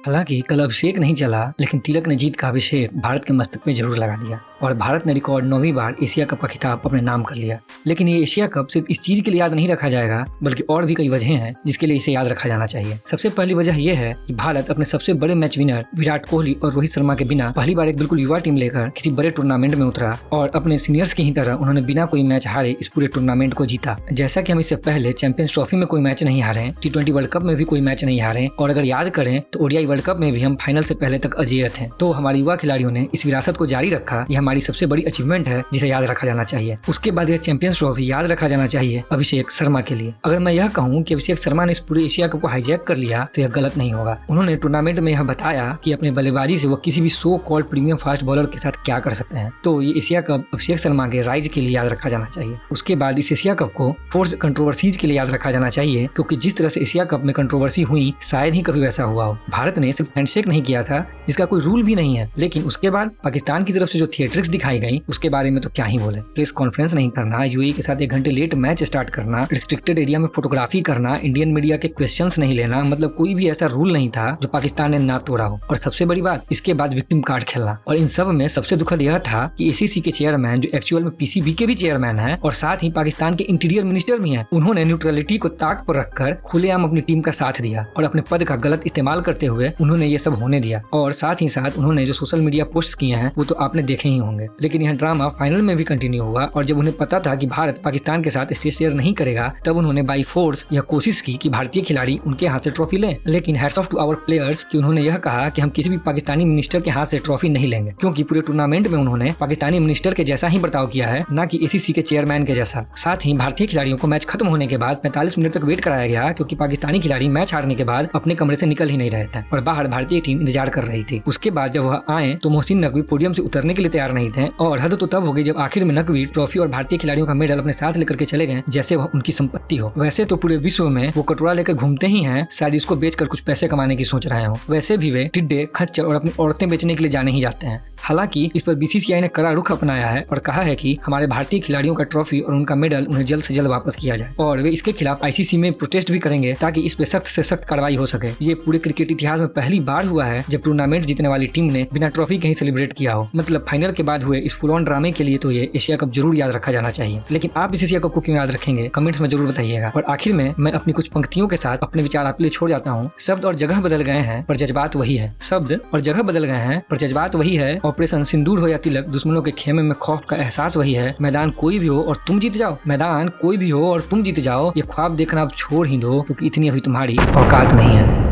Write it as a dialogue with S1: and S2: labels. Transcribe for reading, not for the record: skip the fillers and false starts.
S1: हालांकि कल अभिषेक नहीं चला, लेकिन तिलक ने जीत का अभिषेक भारत के मस्तक पे जरूर लगा दिया और भारत ने रिकॉर्ड 9वीं बार एशिया कप का खिताब अपने नाम कर लिया। लेकिन ये एशिया कप सिर्फ इस चीज के लिए याद नहीं रखा जाएगा, बल्कि और भी कई वजह हैं जिसके लिए इसे याद रखा जाना चाहिए। सबसे पहली वजह यह है कि भारत अपने सबसे बड़े मैच विनर विराट कोहली और रोहित शर्मा के बिना पहली बार एक बिल्कुल युवा टीम लेकर किसी बड़े टूर्नामेंट में उतरा और अपने सीनियर्स की ही तरह उन्होंने बिना कोई मैच हारे इस पूरे टूर्नामेंट को जीता। जैसा कि हम इससे पहले चैंपियंस ट्रॉफी में कोई मैच नहीं हारे, T20 वर्ल्ड कप में भी कोई मैच नहीं हारे और अगर याद करें तो ODI वर्ल्ड कप में भी हम फाइनल से पहले तक अजेय थे। तो हमारे युवा खिलाड़ियों ने इस विरासत को जारी रखा। यह हमारी सबसे बड़ी अचीवमेंट है जिसे याद रखा जाना चाहिए। उसके बाद यह चैंपियंस ट्रॉफी याद रखा जाना चाहिए अभिषेक शर्मा के लिए। अगर मैं यह कहूँ कि अभिषेक शर्मा ने इस पूरे एशिया कप को हाईजैक कर लिया तो यह गलत नहीं होगा। उन्होंने टूर्नामेंट में यह बताया कि अपने बल्लेबाजी से वो किसी भी so called premium fast bowler के साथ क्या कर सकते हैं। तो ये एशिया कप अभिषेक शर्मा के राइज के लिए याद रखा जाना चाहिए। उसके बाद इस एशिया कप को फोर्स कंट्रोवर्सीज के लिए याद रखा जाना चाहिए, क्योंकि जिस तरह से एशिया कप में कंट्रोवर्सी हुई शायद ही कभी वैसा हुआ हो। भारत ने सिर्फ हैंडशेक नहीं किया था जिसका कोई रूल भी नहीं है, लेकिन उसके बाद पाकिस्तान की तरफ से जो थिएट्रिक्स दिखाई गई उसके बारे में तो क्या ही बोले। प्रेस कॉन्फ्रेंस नहीं करना, यूएई के साथ 1 घंटे लेट मैच स्टार्ट करना, रिस्ट्रिक्टेड एरिया में फोटोग्राफी करना, इंडियन मीडिया के क्वेश्चंस नहीं लेना, मतलब कोई भी ऐसा रूल नहीं था जो पाकिस्तान ने ना तोड़ा हो। और सबसे बड़ी बात, इसके बाद विक्टिम कार्ड खेलना। और इन सब में सबसे दुखद यह था कि ACC के चेयरमैन, जो एक्चुअल में PCB के भी चेयरमैन है और साथ ही पाकिस्तान के इंटीरियर मिनिस्टर भी हैं, उन्होंने न्यूट्रलिटी को ताक पर रखकर खुलेआम अपनी टीम का साथ दिया और अपने पद का गलत इस्तेमाल करते हुए उन्होंने ये सब होने दिया। और साथ ही साथ उन्होंने जो सोशल मीडिया पोस्ट किए हैं वो तो आपने देखे ही होंगे। लेकिन यह ड्रामा फाइनल में भी कंटिन्यू हुआ और जब उन्हें पता था कि भारत पाकिस्तान के साथ स्टेज शेयर नहीं करेगा, तब उन्होंने बाई फोर्स यह कोशिश की कि भारतीय खिलाड़ी उनके हाथ से ट्रॉफी लें। लेकिन hats off to our players कि उन्होंने यह कहा कि हम किसी भी पाकिस्तानी मिनिस्टर के हाथ से ट्रॉफी नहीं लेंगे, क्योंकि पूरे टूर्नामेंट में उन्होंने पाकिस्तानी मिनिस्टर के जैसा ही बर्ताव किया है, न कि ACC के चेयरमैन के जैसा। साथ ही भारतीय खिलाड़ियों को मैच खत्म होने के बाद 45 मिनट तक वेट कराया गया, क्योंकि पाकिस्तानी खिलाड़ी मैच हारने के बाद अपने कमरे से निकल ही नहीं रहे थे और बाहर भारतीय टीम इंतजार कर रही थी। उसके बाद जब वह आए तो मोहसिन नकवी पोडियम से उतरने के लिए तैयार नहीं थे और हद तो तब हो गई जब आखिर में नकवी ट्रॉफी और भारतीय खिलाड़ियों का मेडल अपने साथ लेकर के चले गए जैसे वह उनकी संपत्ति हो। वैसे तो पूरे विश्व में वो कटोरा लेकर घूमते ही हैं, शायद इसको बेचकर कुछ पैसे कमाने की सोच रहे हो। वैसे भी वे टिड्डे, खच्चर और अपनी औरतें बेचने के लिए जाने ही जाते हैं। हालांकि इस पर BCCI ने कड़ा रुख अपनाया है और कहा है कि हमारे भारतीय खिलाड़ियों का ट्रॉफी और उनका मेडल उन्हें जल्द से जल्द वापस किया जाए और वे इसके खिलाफ ICC में प्रोटेस्ट भी करेंगे ताकि इस पे सख्त से सख्त कार्रवाई हो सके। ये पूरे क्रिकेट इतिहास में पहली बार हुआ है जब टूर्नामेंट जीतने वाली टीम ने बिना ट्रॉफी के ही सेलिब्रेट किया हो। मतलब फाइनल के बाद हुए इस फुल ऑन ड्रामे के लिए तो ये एशिया कप जरूर याद रखा जाना चाहिए। लेकिन आप इस एशिया कप को क्यों याद रखेंगे, कमेंट्स में जरूर बताइएगा। और आखिर में मैं अपनी कुछ पंक्तियों के साथ अपने विचार आपके लिए छोड़ जाता हूँ। शब्द और जगह बदल गए हैं पर जज्बात वही है। शब्द और जगह बदल गए हैं पर जज्बात वही है। ऑपरेशन सिंदूर हो या तिलक, दुश्मनों के खेमे में खौफ का एहसास वही है। मैदान कोई भी हो और तुम जीत जाओ, मैदान कोई भी हो और तुम जीत जाओ, ये ख्वाब देखना अब छोड़ ही दो, क्योंकि इतनी अभी तुम्हारी औकात नहीं है।